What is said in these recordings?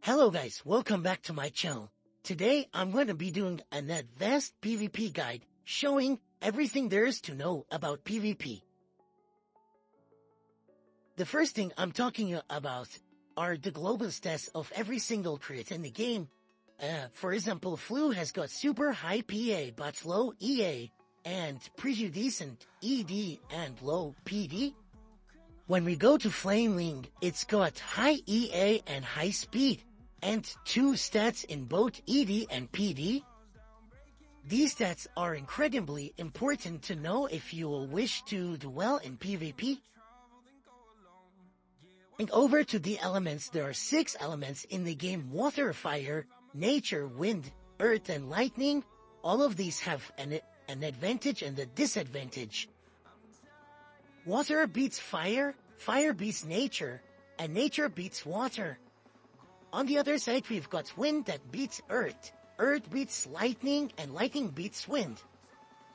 Hello guys, welcome back to my channel. Today I'm going to be doing an advanced PvP guide showing everything there is to know about PvP. The first thing I'm talking about are the global stats of every single crit in the game. For example, Flu has got super high PA but low EA and pretty decent ED and low PD. When we go to Flaming, it's got high EA and high speed, and 2 stats in both ED and PD. These stats are incredibly important to know if you will wish to do well in PvP. And over to the elements, there are 6 elements in the game: water, fire, nature, wind, earth, and lightning. All of these have an advantage and a disadvantage. Water beats fire, fire beats nature, and nature beats water. On the other side, we've got wind that beats earth, earth beats lightning, and lightning beats wind.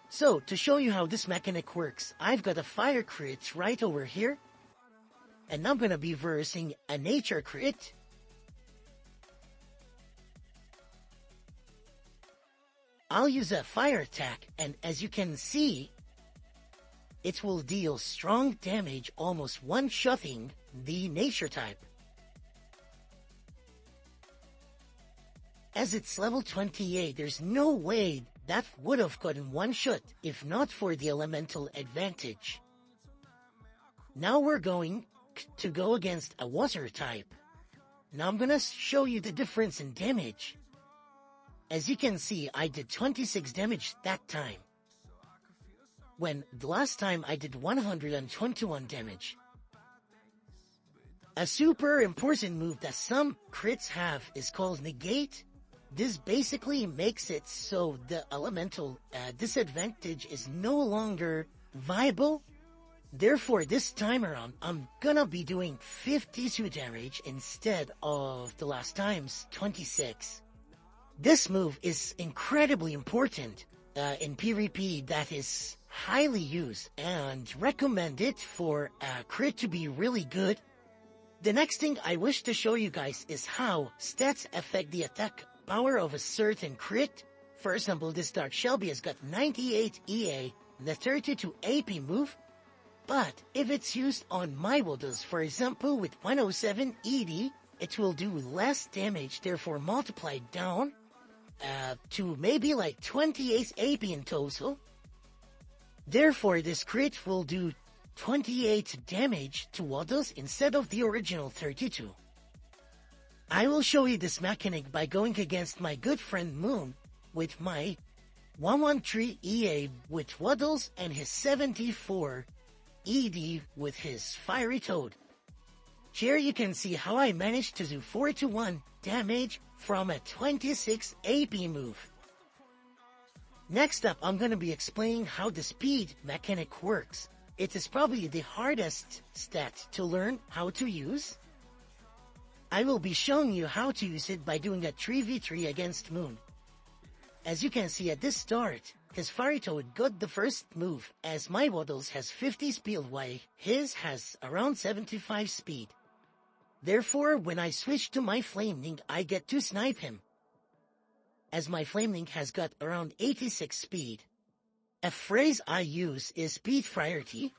So, to show you how this mechanic works, I've got a fire crit right over here, and I'm gonna be versing a nature crit. I'll use a fire attack, and as you can see, it will deal strong damage, almost one-shotting the nature type. As it's level 28, there's no way that would have gotten one shot if not for the elemental advantage. Now we're going to go against a water type. Now I'm gonna show you the difference in damage. As you can see, I did 26 damage that time, when the last time I did 121 damage. A super important move that some crits have is called negate. This basically makes it so the elemental disadvantage is no longer viable. Therefore, this time around, I'm gonna be doing 52 damage instead of the last time's 26. This move is incredibly important in PvP, that is highly used and recommended for a crit to be really good. The next thing I wish to show you guys is how stats affect the attack power of a certain crit. For example, this Dark Shelby has got 98 EA and a 32 AP move, but if it's used on my models, for example with 107 ED, it will do less damage, therefore multiplied down to maybe like 28 AP in total. Therefore, this crit will do 28 damage to Waddles instead of the original 32. I will show you this mechanic by going against my good friend Moon with my 113 EA with Waddles and his 74 ED with his Fiery Toad. Here you can see how I managed to do 4-1 damage from a 26 AP move. Next up, I'm going to be explaining how the speed mechanic works. It is probably the hardest stat to learn how to use. I will be showing you how to use it by doing a 3v3 against Moon. As you can see at this start, his Fiery Toad got the first move, as my Waddles has 50 speed while his has around 75 speed. Therefore, when I switch to my Flaming, I get to snipe him, as my Flaming has got around 86 speed. A phrase I use is speed priority.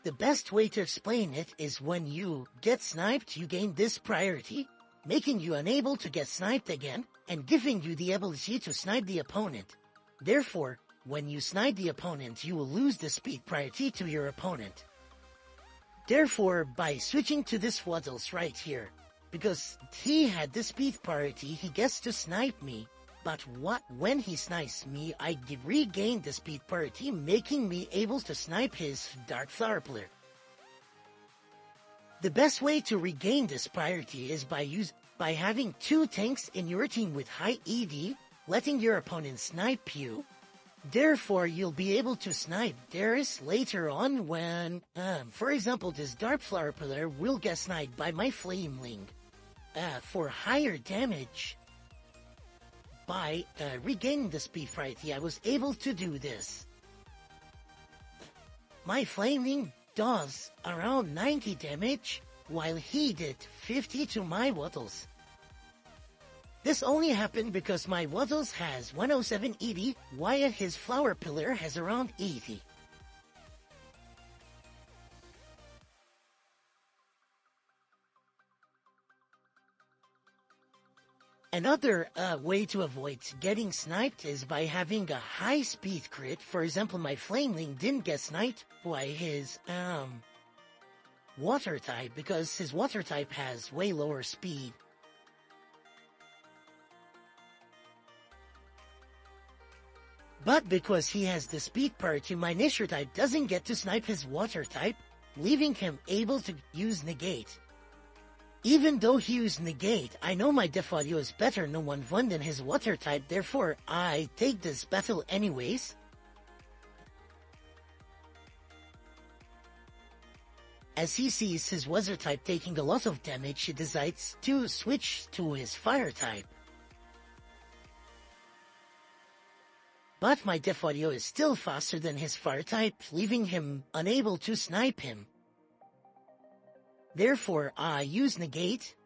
The best way to explain it is when you get sniped, you gain this priority, making you unable to get sniped again, and giving you the ability to snipe the opponent. Therefore, when you snipe the opponent, you will lose the speed priority to your opponent. Therefore, by switching to this Waddles right here, because he had the speed priority, he gets to snipe me. But when he snipes me, I regain the speed priority, making me able to snipe his Dark Flower player. The best way to regain this priority is by having 2 tanks in your team with high ED, letting your opponent snipe you. Therefore, you'll be able to snipe theirs later on when, for example, this Dark Flower player will get sniped by my Flameling for higher damage. By regaining the speed priority, I was able to do this. My Flaming does around 90 damage, while he did 50 to my Waddles. This only happened because my Waddles has 10780, while his Flower Pillar has around 80. Another way to avoid getting sniped is by having a high speed crit. For example, my Flameling didn't get sniped by his water type because his water type has way lower speed. But because he has the speed parity, my nature type doesn't get to snipe his water type, leaving him able to use negate. Even though he used negate, I know my def value is better no 1-1 than his water type, therefore I take this battle anyways. As he sees his water type taking a lot of damage, he decides to switch to his fire type. But my def value is still faster than his fire type, leaving him unable to snipe him. Therefore, I use negate.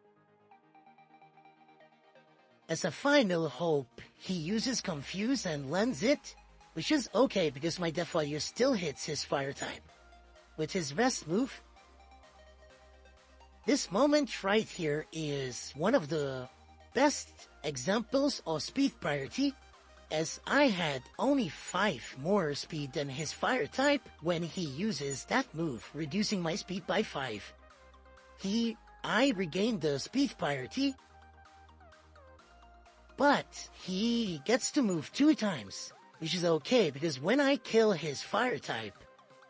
As a final hope, he uses confuse and lends it, which is okay because my def value still hits his fire type. With his best move, this moment right here is one of the best examples of speed priority, as I had only 5 more speed than his fire type when he uses that move, reducing my speed by 5. I regained the speed priority, but he gets to move 2 times, which is okay because when I kill his fire type,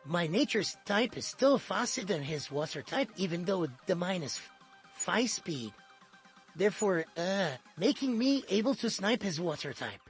my nature type is still faster than his water type, even though the minus 5 speed. Therefore, making me able to snipe his water type.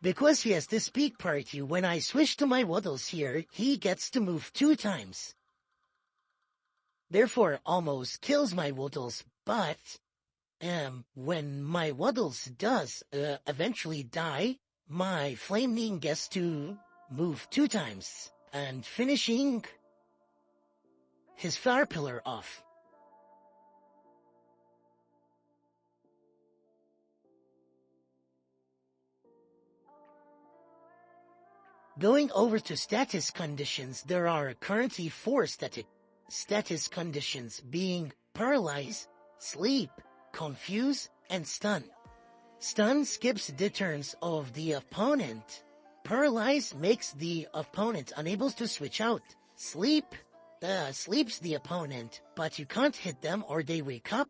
Because he has this speed parity, when I switch to my Waddles here, he gets to move 2 times. Therefore, almost kills my Waddles, but when my Waddles does eventually die, my Flameling gets to move 2 times, and finishing his Flower Pillar off. Going over to status conditions, there are currently 4 status conditions, being Paralyze, Sleep, Confuse, and Stun. Stun skips the turns of the opponent. Paralyze makes the opponent unable to switch out. Sleep sleeps the opponent, but you can't hit them or they wake up.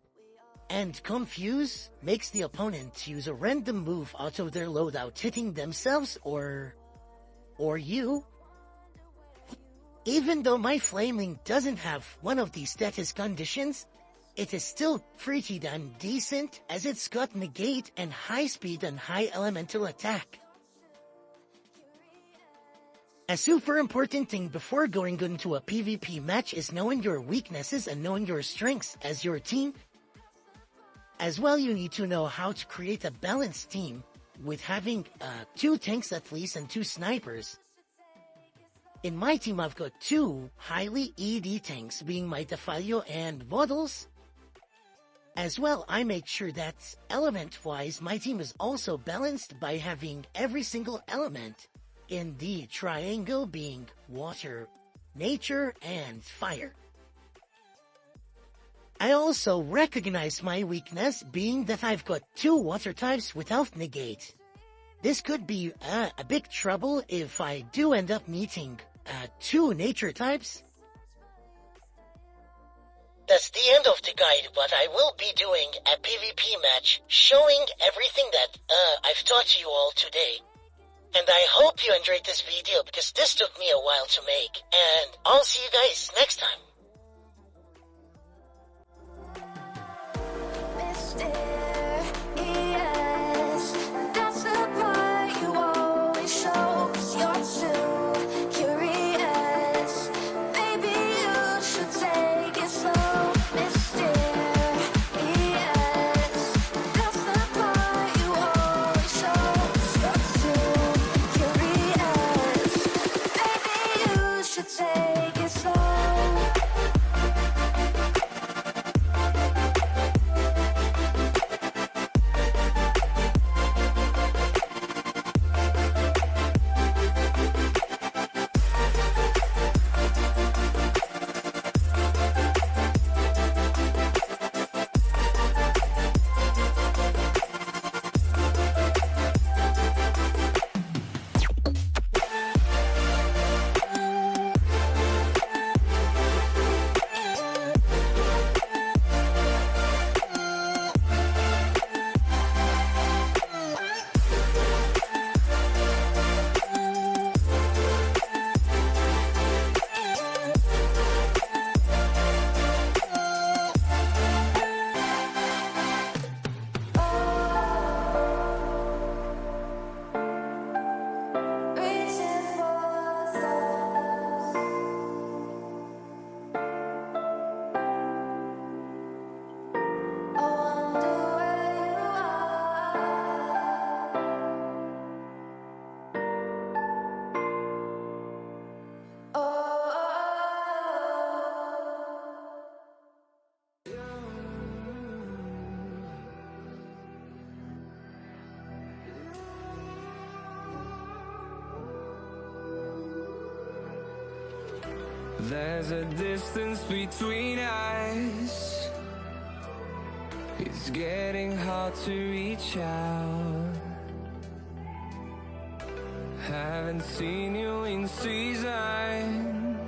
And Confuse makes the opponent use a random move out of their loadout, hitting themselves or you. Even though my Flameling doesn't have one of these status conditions, it is still pretty damn decent, as it's got negate and high speed and high elemental attack. A super important thing before going into a PvP match is knowing your weaknesses and knowing your strengths as your team. As well, you need to know how to create a balanced team with having 2 tanks at least and 2 snipers. In my team, I've got 2 highly ED tanks, being my Defalio and Waddles. As well, I make sure that element-wise, my team is also balanced by having every single element in the triangle being water, nature, and fire. I also recognize my weakness, being that I've got 2 water types without negate. This could be a big trouble if I do end up meeting 2 nature types. That's the end of the guide, but I will be doing a PvP match showing everything that I've taught you all today. And I hope you enjoyed this video because this took me a while to make, and I'll see you guys next time. There's a distance between us. It's getting hard to reach out. Haven't seen you in seasons,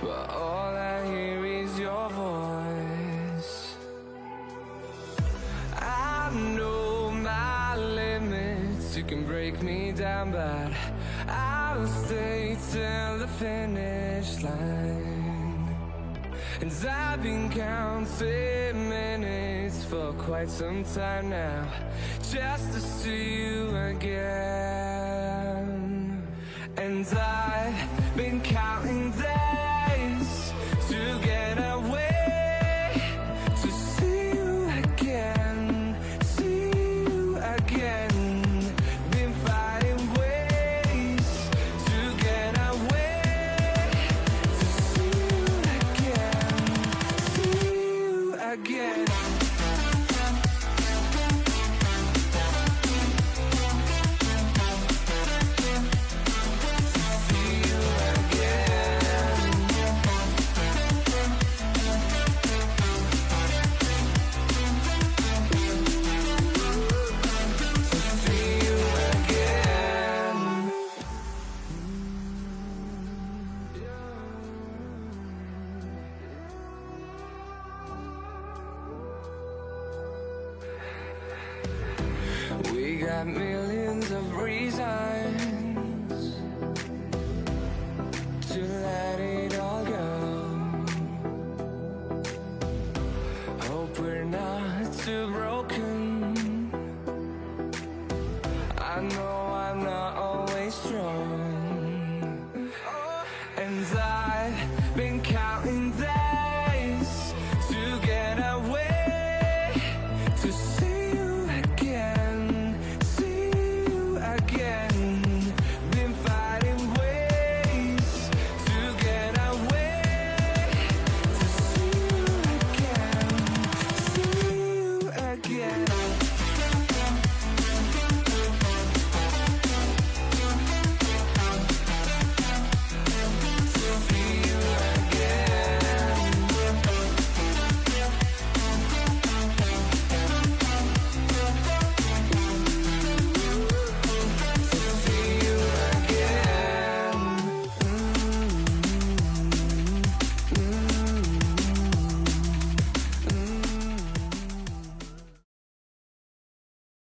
but all I hear is your voice. I know my limits, you can break me down, but I'll stay till the finish line. And I've been counting minutes for quite some time now, just to see you again. And I've been counting days to get away, to see you again, see you again. Been finding ways to get away, to see you again, see you again. We got millions